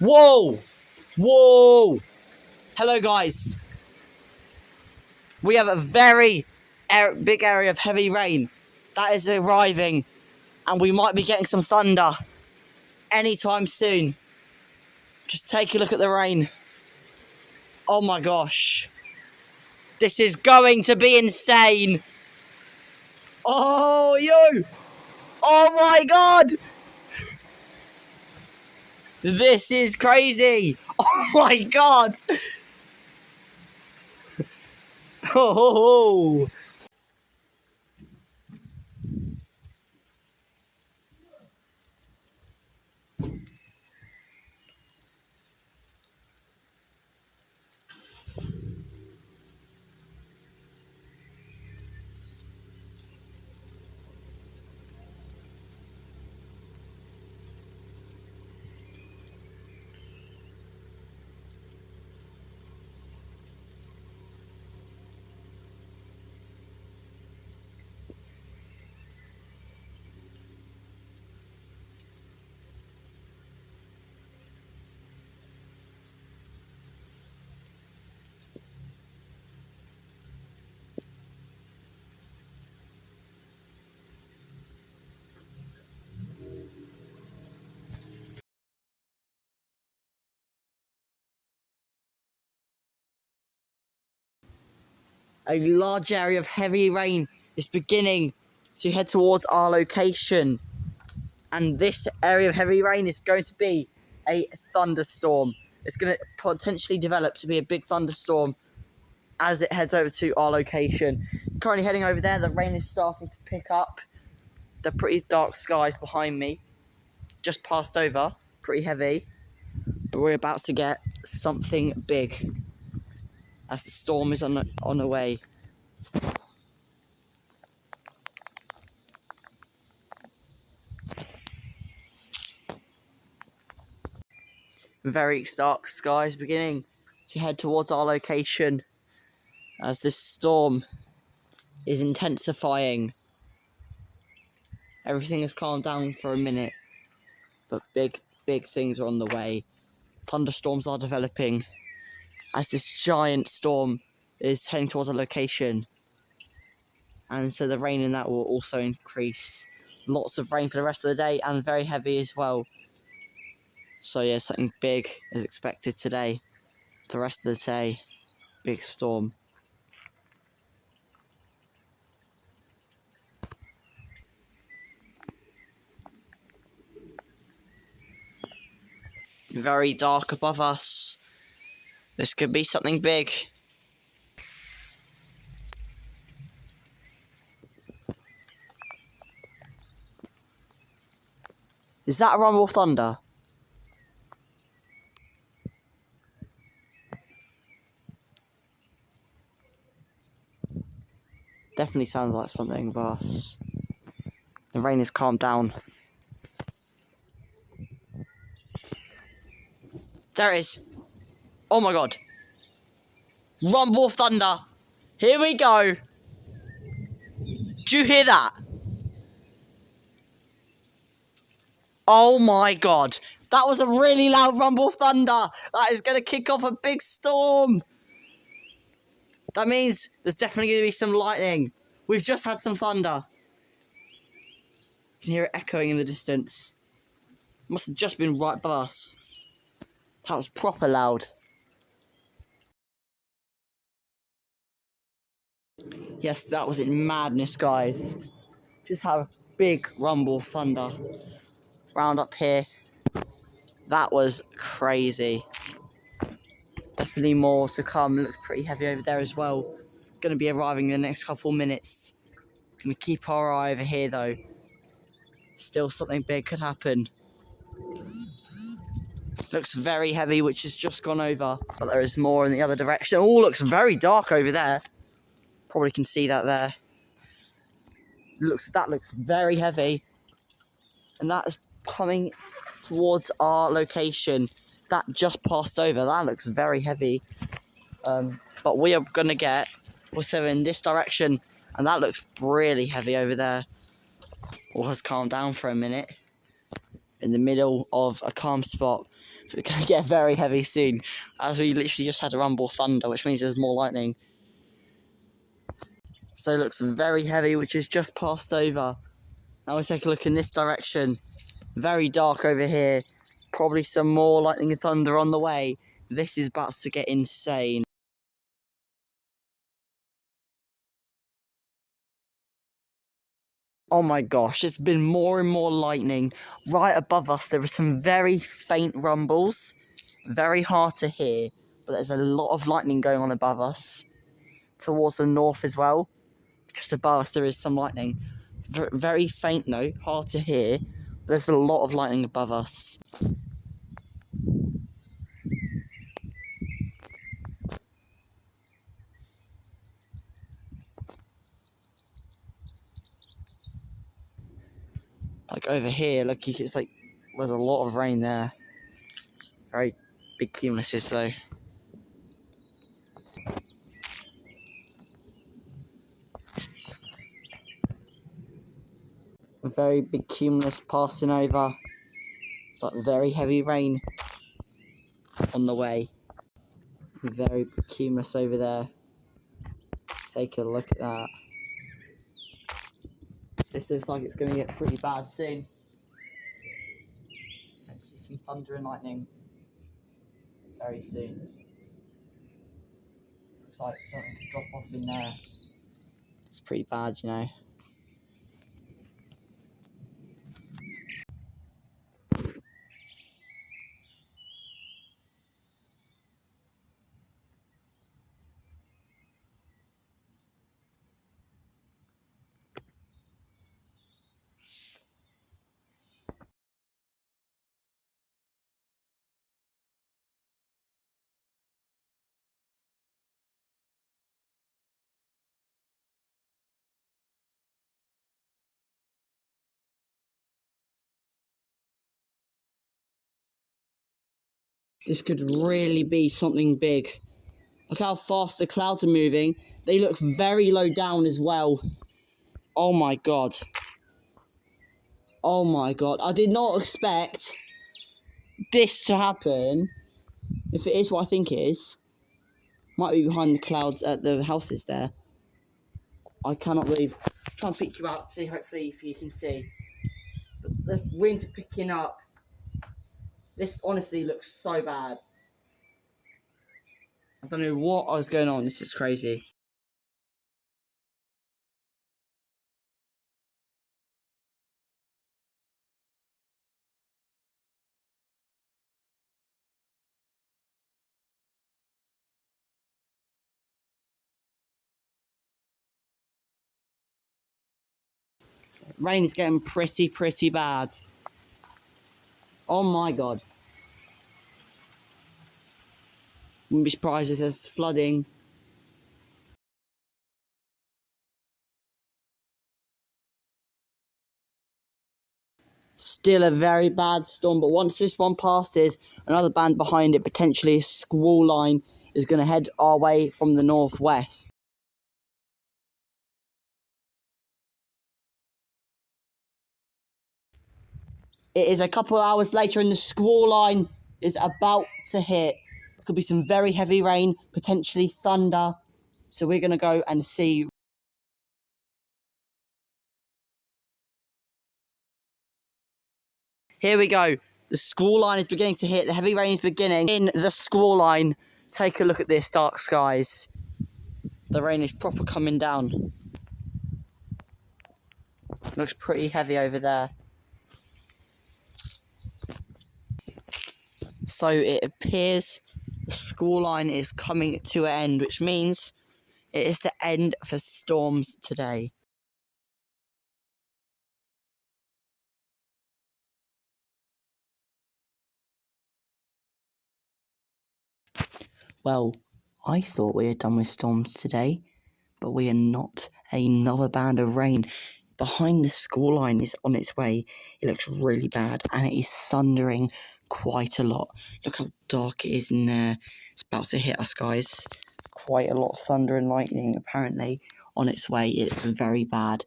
Whoa! Whoa! Hello, guys. We have a very big area of heavy rain that is arriving, and we might be getting some thunder anytime soon. Just take a look at the rain. Oh my gosh. This is going to be insane. Oh, yo! Oh my god! This is crazy! Oh my god! Oh! A large area of heavy rain is beginning to head towards our location. And this area of heavy rain is going to be a thunderstorm. It's going to potentially develop to be a big thunderstorm as it heads over to our location. Currently heading over there, the rain is starting to pick up. The pretty dark skies behind me just passed over, pretty heavy. But we're about to get something big as the storm is on the way. Very dark skies beginning to head towards our location as this storm is intensifying. Everything has calmed down for a minute, but big things are on the way. Thunderstorms are developing as this giant storm is heading towards our location. And so the rain in that will also increase. Lots of rain for the rest of the day and very heavy as well. So yeah, something big is expected today. The rest of the day, big storm. Very dark above us. This could be something big. Is that a rumble of thunder? Definitely sounds like something, boss. The rain has calmed down. There it is. Oh my god. Rumble of thunder. Here we go. Do you hear that? Oh my god. That was a really loud rumble of thunder. That is going to kick off a big storm. That means there's definitely going to be some lightning. We've just had some thunder. You can hear it echoing in the distance. Must have just been right by us. That was proper loud. Yes, that was in madness, guys. Just had a big rumble of thunder. Round up here. That was crazy. Definitely more to come. It looks pretty heavy over there as well. Going to be arriving in the next couple minutes. Going to keep our eye over here though. Still something big could happen. Looks very heavy, which has just gone over, but there is more in the other direction. Oh, looks very dark over there. Probably can see that there. That looks very heavy, and that is coming towards our location. That just passed over. That looks very heavy. But we are gonna get also in this direction, and that looks really heavy over there. All has calmed down for a minute. In the middle of a calm spot. It's going to get very heavy soon, as we literally just had a rumble thunder, which means there's more lightning. So it looks very heavy, which is just passed over. Now we take a look in this direction. Very dark over here. Probably some more lightning and thunder on the way. This is about to get insane. Oh my gosh, there's been more and more lightning. Right above us, there are some very faint rumbles. Very hard to hear, but there's a lot of lightning going on above us. Towards the north as well. Just above us, there is some lightning. Very faint though, hard to hear. There's a lot of lightning above us. Like over here, look, it's like there's a lot of rain there. Very big cumuluses though. A very big cumulus passing over. It's like very heavy rain on the way. Very big cumulus over there. Take a look at that. This looks like it's going to get pretty bad soon. Let's see some thunder and lightning very soon. Looks like something could drop off in there. It's pretty bad, you know. This could really be something big. Look how fast the clouds are moving. They look very low down as well. Oh my god. Oh my god. I did not expect this to happen. If it is what I think it is. Might be behind the clouds at the houses there. I cannot believe. Try and pick you out to see, hopefully, if you can see. But the winds are picking up. This honestly looks so bad. I don't know what was going on. This is crazy. Rain is getting pretty bad. Oh my god. Wouldn't be surprised if there's flooding. Still a very bad storm, but once this one passes, another band behind it, potentially a squall line, is going to head our way from the northwest. It is a couple of hours later and the squall line is about to hit. Could be some very heavy rain, potentially thunder. So we're going to go and see. Here we go. The squall line is beginning to hit. The heavy rain is beginning. In the squall line, take a look at this, dark skies. The rain is proper coming down. Looks pretty heavy over there. So it appears the squall line is coming to an end, which means it is the end for storms today. Well, I thought we had done with storms today, but we are not. Another band of rain behind the squall line is on its way. It looks really bad and it is thundering quite a lot. Look how dark it is in there. It's about to hit us, guys. Quite a lot of thunder and lightning apparently on its way. It's very bad.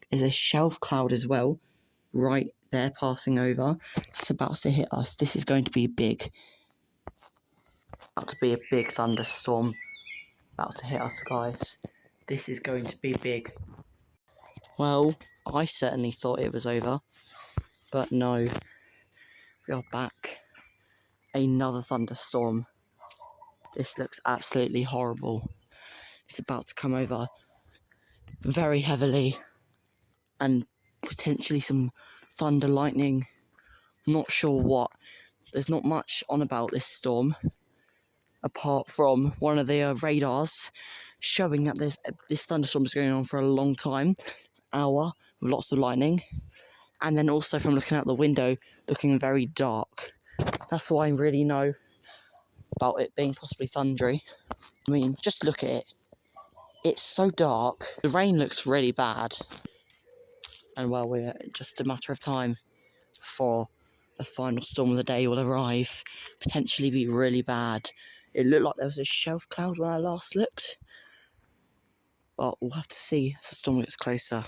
There's a shelf cloud as well right They're passing over. It's about to hit us. This is going to be big. About to be a big thunderstorm. About to hit us, guys. This is going to be big. Well, I certainly thought it was over. But no. We are back. Another thunderstorm. This looks absolutely horrible. It's about to come over very heavily. And potentially some thunder, lightning. Not sure what. There's not much on about this storm, apart from one of the radars showing that this thunderstorm is going on for a long time, hour, with lots of lightning, and then also from looking out the window, looking very dark. That's all I really know about it being possibly thundery. I mean, just look at it. It's so dark. The rain looks really bad. And well, we're just a matter of time before the final storm of the day will arrive, potentially be really bad. It looked like there was a shelf cloud when I last looked, but we'll have to see as the storm gets closer.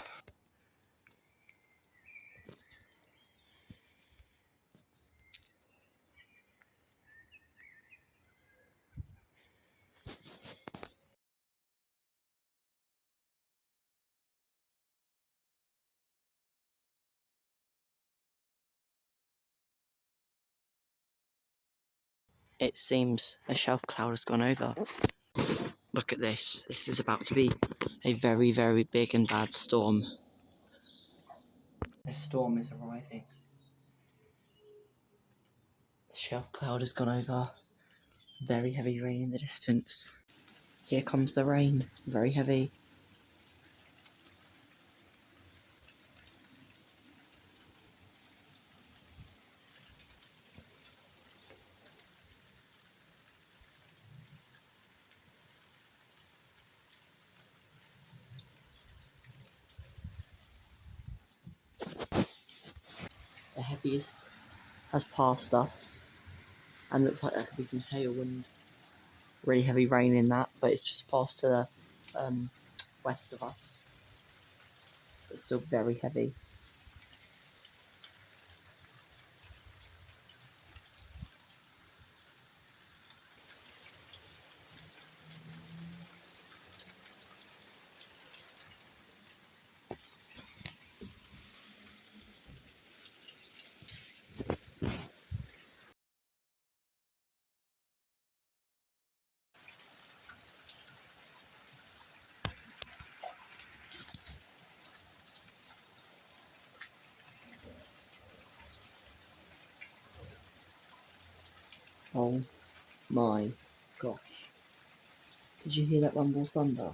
It seems a shelf cloud has gone over. Look at this. This is about to be a very, very big and bad storm. A storm is arriving. The shelf cloud has gone over. Very heavy rain in the distance. Here comes the rain. Very heavy. The heaviest has passed us, and looks like there could be some hail and really heavy rain in that, but it's just passed to the west of us. It's still very heavy. Oh my gosh. Did you hear that rumble of thunder?